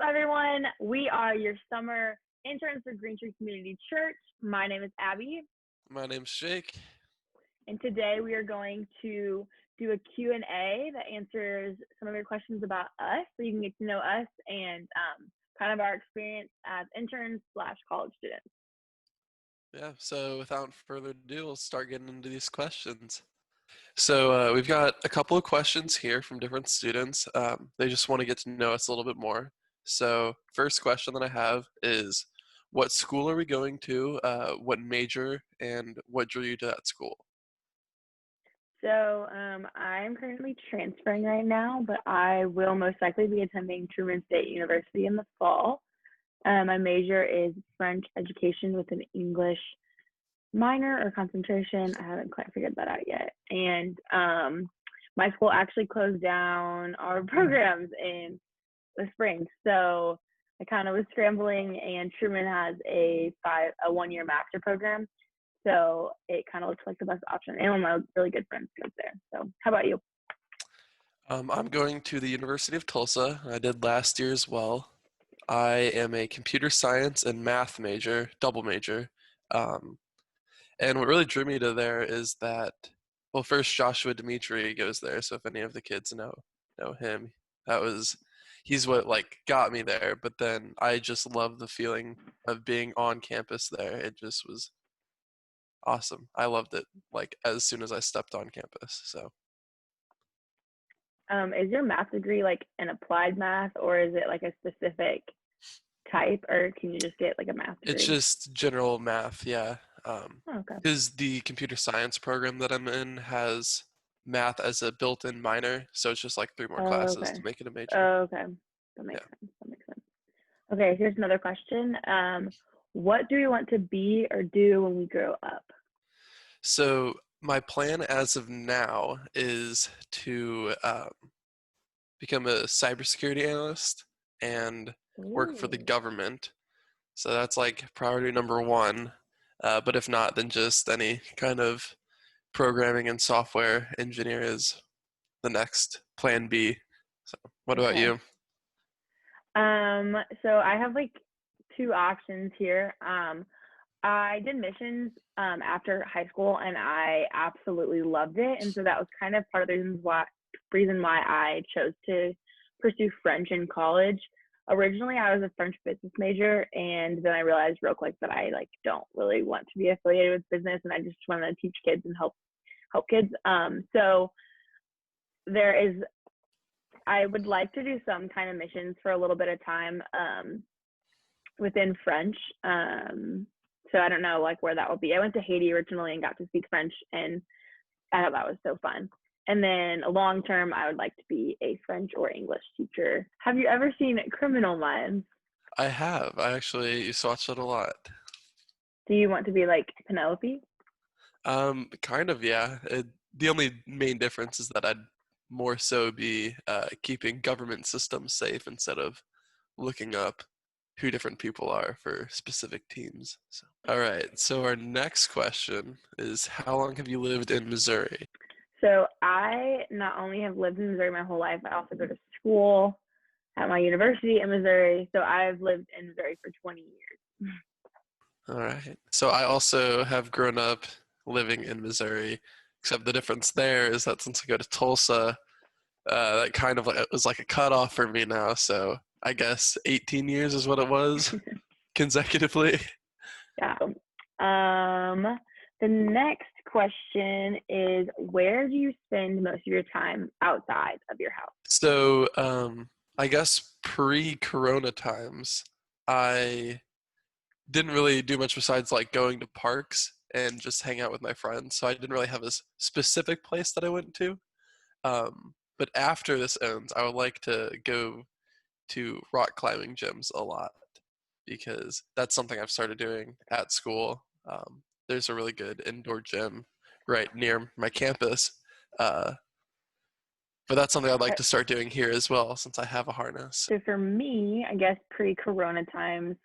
up, everyone? We are your summer interns for Greentree Community Church. My name is Abby, My name's Jake. and today we are going to do a Q&A that answers some of your questions about us, so you can get to know us and kind of our experience as interns / college students. Yeah, so without further ado, we'll start getting into these questions. So we've got a couple of questions here from different students. They just want to get to know us a little bit more. So first question that I have is, what school are we going to, what major, and what drew you to that school? So I'm currently transferring right now, but I will most likely be attending Truman State University in the fall. My major is French education with an English minor or concentration. I haven't quite figured that out yet. And my school actually closed down our programs in the spring. So I kind of was scrambling, and Truman has a 1-year master program. So it kind of looks like the best option. And one of my really good friends goes there. So how about you? I'm going to the University of Tulsa. I did last year as well. I am a computer science and math major, double major. Um, And what really drew me to there is that, well, first Joshua Dimitri goes there. So if any of the kids know him, he's what like got me there. But then I just love the feeling of being on campus there. It just was awesome. I loved it like as soon as I stepped on campus. So Is your math degree like an applied math, or is it like a specific type, or can you just get like a math it's degree? just general math, yeah. Oh, okay. Because the computer science program that I'm in has math as a built-in minor, so it's just like 3 more Oh, classes okay. to make it a major. Oh, okay. That Yeah. makes sense. That makes sense. Okay, here's another question. What do we want to be or do when we grow up? So my plan as of now is to become a cybersecurity analyst and work for the Ooh. government. So that's like priority number one. But if not, then just any kind of programming and software engineer is the next plan B. So what about Okay. you? So I have like two options here. I did missions after high school, and I absolutely loved it. And so that was kind of part of the reason why I chose to pursue French in college. Originally, I was a French business major, and then I realized real quick that I like don't really want to be affiliated with business, and I just want to teach kids and help kids. So there is I would like to do some kind of missions for a little bit of time within French. So I don't know like where that will be. I went to Haiti originally and got to speak French, and I thought that was so fun. And then long term, I would like to be a French or English teacher. Have you ever seen Criminal Minds? I have. I actually used to watch it a lot. Do you want to be like Penelope? Kind of, yeah. The only main difference is that I'd more so be keeping government systems safe instead of looking up who different people are for specific teams. So, all right. So our next question is, how long have you lived in Missouri? So I not only have lived in Missouri my whole life, I also go to school at my university in Missouri. So I've lived in Missouri for 20 years. All right. So I also have grown up living in Missouri, except the difference there is that since I go to Tulsa, that kind of like, was like a cutoff for me now. So I guess 18 years is what it was consecutively. Yeah. The next question is, where do you spend most of your time outside of your house? So I guess pre-Corona times, I didn't really do much besides like going to parks and just hang out with my friends. So I didn't really have a specific place that I went to. But after this ends, I would like to go to rock climbing gyms a lot because that's something I've started doing at school. There's a really good indoor gym right near my campus. Uh, but that's something I'd like to start doing here as well since I have a harness. So for me, I guess pre-Corona times,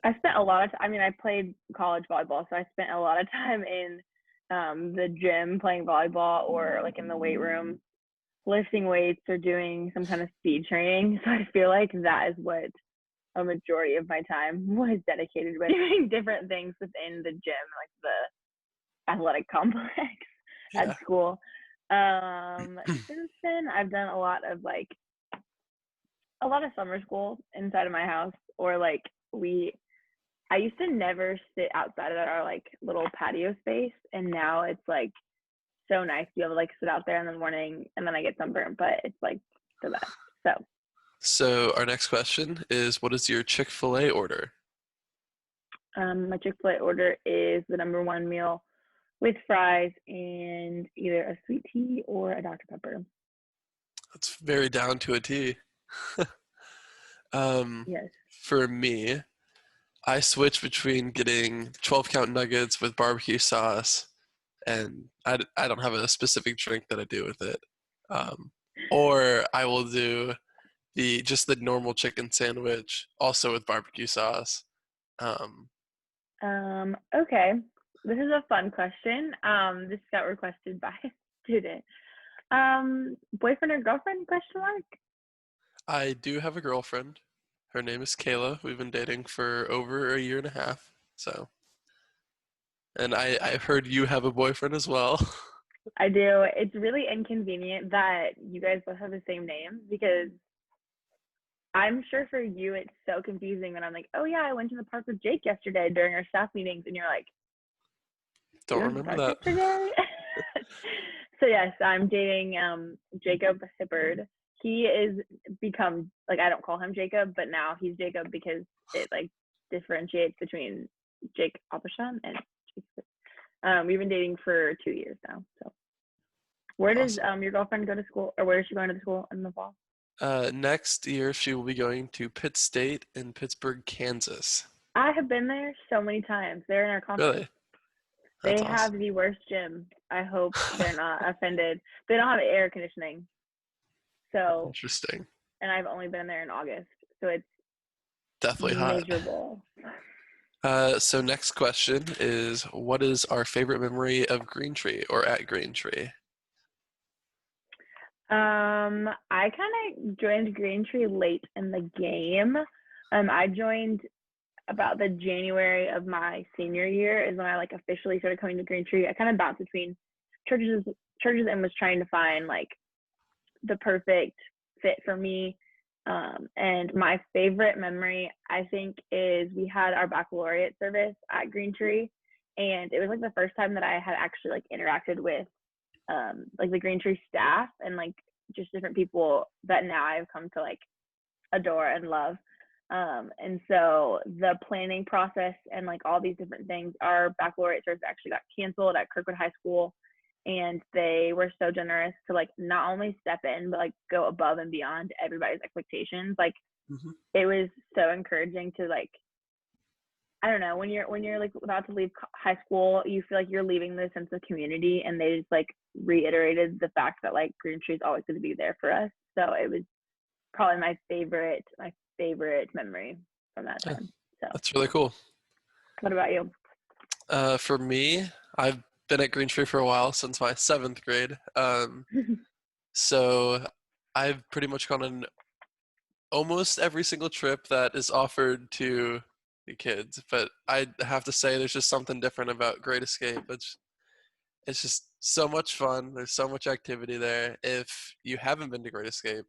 I spent a lot of time, I mean, I played college volleyball, so I spent a lot of time in the gym playing volleyball or like in the weight room. lifting weights or doing some kind of speed training. So I feel like that is what a majority of my time was dedicated with, doing different things within the gym, like the athletic complex at Yeah. school. Since then, I've done a lot of summer school inside of my house, or like I used to never sit outside of our like little patio space, and now it's like so nice to be able to like sit out there in the morning, and then I get sunburned, but it's like the best. So our next question is, what is your Chick-fil-A order? My Chick-fil-A order is the number one meal with fries and either a sweet tea or a Dr. Pepper. That's very down to a T. um, Yes. for me, I switch between getting 12 count nuggets with barbecue sauce, and I don't have a specific drink that I do with it. Or I will do the normal chicken sandwich, also with barbecue sauce. Um, Okay. This is a fun question. This got requested by a student. Boyfriend or girlfriend, question mark? I do have a girlfriend. Her name is Kayla. We've been dating for over a year and a half. So, and I've heard you have a boyfriend as well. I do. It's really inconvenient that you guys both have the same name, because I'm sure for you it's so confusing when I'm like, oh yeah, I went to the park with Jake yesterday during our staff meetings, and you're like, you Don't went to the remember park that. yesterday? So yes, I'm dating Jacob Hibbard. He is become, like, I don't call him Jacob, but now he's Jacob because it like differentiates between Jake Opasham and Jacob. We've been dating for 2 years now. So where does Awesome. your girlfriend go to school, or where is she going to the school in the fall? Next year, she will be going to Pitt State in Pittsburgh, Kansas. I have been there so many times. They're in our conference. Really? That's They have awesome. the worst gym. I hope they're not offended. They don't have air conditioning. So, Interesting. and I've only been there in August. So it's Definitely hot. miserable. So next question is, what is our favorite memory of Greentree or at Greentree? I kind of joined Greentree late in the game. I joined about the January of my senior year is when I like officially started coming to Greentree. I kind of bounced between churches and was trying to find like the perfect fit for me. And my favorite memory, I think, is we had our baccalaureate service at Greentree, and it was like the first time that I had actually like interacted with like the Greentree staff and like just different people that now I've come to like adore and love. And so the planning process and like all these different things, our baccalaureate service actually got canceled at Kirkwood High School, and they were so generous to like not only step in but like go above and beyond everybody's expectations. Like Mm-hmm. it was so encouraging to like, I don't know, when you're like about to leave high school, you feel like you're leaving this sense of community, and they just like reiterated the fact that like Greentree is always going to be there for us. So it was probably my favorite memory from that Yeah, time. So that's really cool. what about you? For me, I've been at Greentree for a while, since my 7th grade. So I've pretty much gone on almost every single trip that is offered to the kids. But I have to say, there's just something different about Great Escape. It's just so much fun. There's so much activity there. If you haven't been to Great Escape,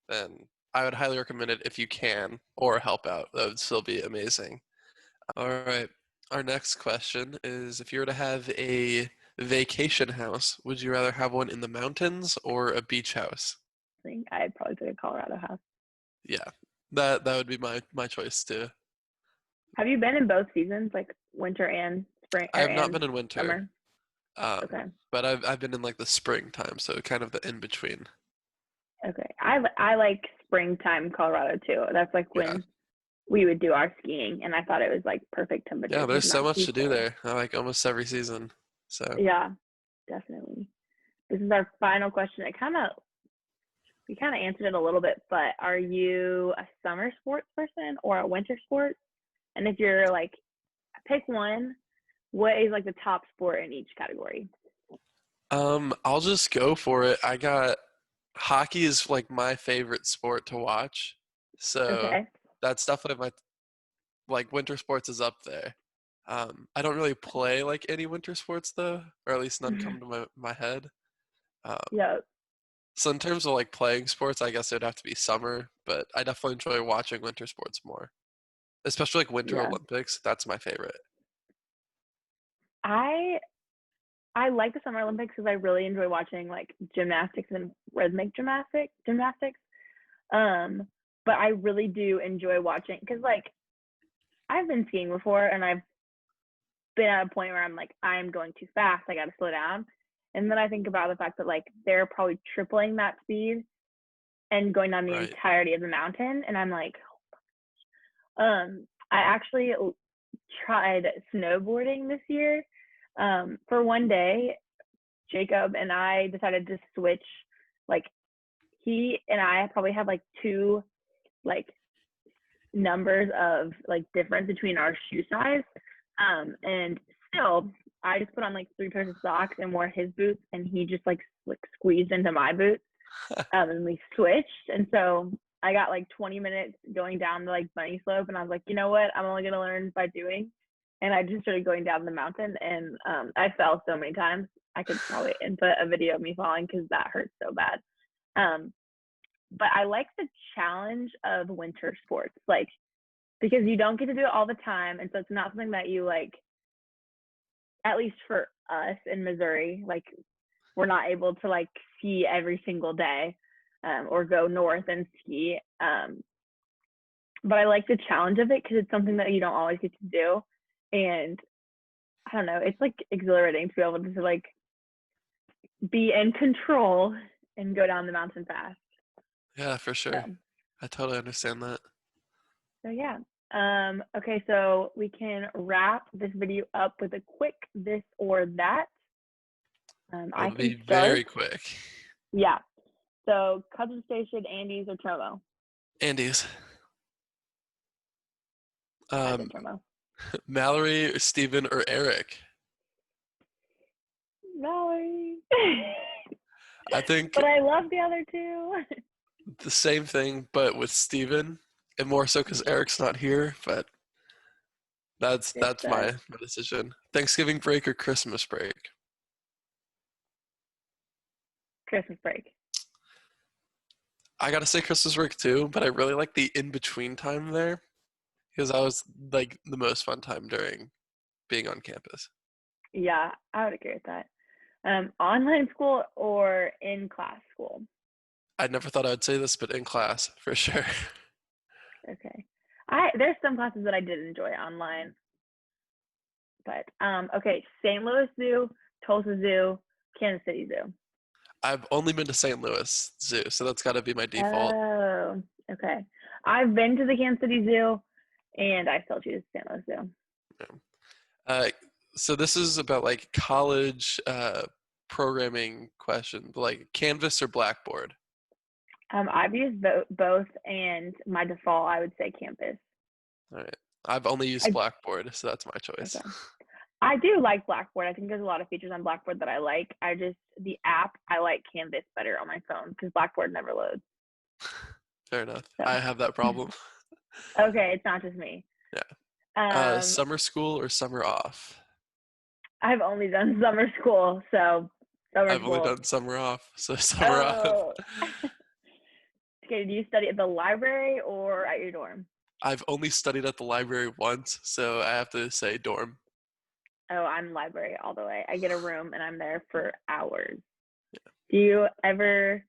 then I would highly recommend it if you can, or help out. That would still be amazing. All right. Our next question is, if you were to have a vacation house, would you rather have one in the mountains or a beach house? I think I'd probably pick a Colorado house. Yeah. That would be my choice too. Have you been in both seasons, like winter and spring, I or have not and been in winter, summer? um, Okay. but I've been in like the springtime, so kind of the in between. Okay. I like springtime Colorado too. That's like Yeah. when we would do our skiing, and I thought it was like perfect Yeah, temperatures, like there's so not much too to do cold. there. I like almost every season. So Yeah, definitely. This is our final question. We kind of answered it a little bit, but are you a summer sports person or a winter sport? And if you're like, pick one, what is like the top sport in each category? I'll just go for it. I got hockey is like my favorite sport to watch. So Okay. that's definitely my like winter sports is up there. I don't really play like any winter sports though, or at least none come to my head. Um, Yeah. so in terms of like playing sports, I guess it would have to be summer, but I definitely enjoy watching winter sports more, especially like Winter Yeah. Olympics. That's my favorite. I I like the Summer Olympics because I really enjoy watching like gymnastics and rhythmic gymnastics. Um, but I really do enjoy watching because like I've been skiing before and I've been at a point where I'm like, I'm going too fast. I got to slow down. And then I think about the fact that like they're probably tripling that speed and going down the Right. entirety of the mountain. And I'm like, I actually tried snowboarding this year. For one day, Jacob and I decided to switch. Like he and I probably have like two like numbers of like difference between our shoe size. And still, I just put on like three pairs of socks and wore his boots, and he just like squeezed into my boots. And we switched, and so I got like 20 minutes going down the like bunny slope, and I was like, you know what? I'm only gonna learn by doing. And I just started going down the mountain, and I fell so many times. I could probably input a video of me falling because that hurts so bad. Um, but I like the challenge of winter sports, like because you don't get to do it all the time, and so it's not something that you like. At least for us in Missouri, like we're not able to like ski every single day, or go north and ski. But I like the challenge of it because it's something that you don't always get to do, and I don't know, it's like exhilarating to be able to like be in control and go down the mountain fast. Yeah, for sure. So I totally understand that. so yeah. Okay, so we can wrap this video up with a quick this or that. I It'll can be start. very quick. Yeah. So Cousin Station, Andes, or Tomo? Andes. I said Um, Tomo. Mallory, or Steven, or Eric. Valerie. I think But I love the other two. the same thing, but with Steven, and more so because Eric's not here. But Good that's stuff. my decision. Thanksgiving break or Christmas break. Christmas break. I gotta say Christmas break too, but I really like the in between time there because that was like the most fun time during being on campus. Yeah, I would agree with that. Online school or in class school? I never thought I'd say this, but in class for sure. Okay. There's some classes that I did enjoy online, but okay. St. Louis Zoo, Tulsa Zoo, Kansas City Zoo. I've only been to St. Louis Zoo, so that's got to be my default. Oh, okay. I've been to the Kansas City Zoo, and I still choose St. Louis Zoo. Yeah. Uh, so this is about like college programming question, like Canvas or Blackboard. I've used both, and my default, I would say Campus. All right. I've only used I Blackboard, so that's my choice. okay. I do like Blackboard. I think there's a lot of features on Blackboard that I like. The app, I like Canvas better on my phone because Blackboard never loads. Fair enough. So, I have that problem. okay, it's not just me. Yeah. Um, Summer school or summer off? I've only done summer school, so summer I've only school. done summer off, so summer off. Oh, okay. Do you study at the library or at your dorm? I've only studied at the library once, so I have to say dorm. Oh, I'm library all the way. I get a room and I'm there for hours. Do you ever,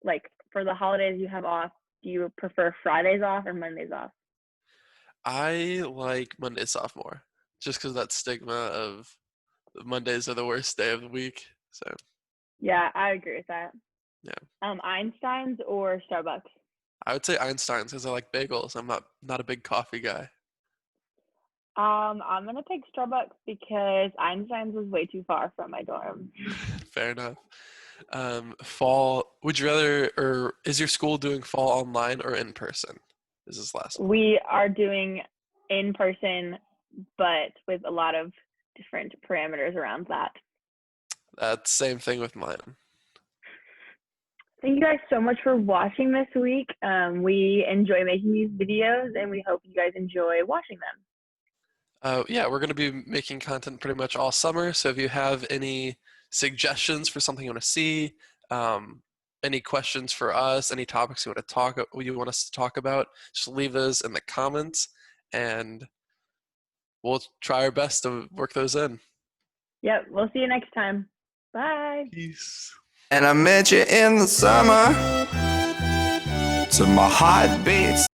like, for the holidays you have off, do you prefer Fridays off or Mondays off? I like Monday sophomore, just because that stigma of Mondays are the worst day of the week. So Yeah, I agree with that. yeah, Einstein's or Starbucks? I would say Einstein's because I like bagels. I'm not a big coffee guy. I'm gonna pick Starbucks because Einstein's was way too far from my dorm. Fair enough. Fall. Would you rather, or is your school doing fall online or in person? Is this last one? We are doing in person, but with a lot of different parameters around that. That's same thing with mine. Thank you guys so much for watching this week. We enjoy making these videos, and we hope you guys enjoy watching them. Yeah, we're going to be making content pretty much all summer. So if you have any suggestions for something you want to see, um, any questions for us, any topics you want us to talk about, just leave those in the comments, and we'll try our best to work those in. Yep, we'll see you next time. Bye. Peace. And I met you in the summer to my heartbeats.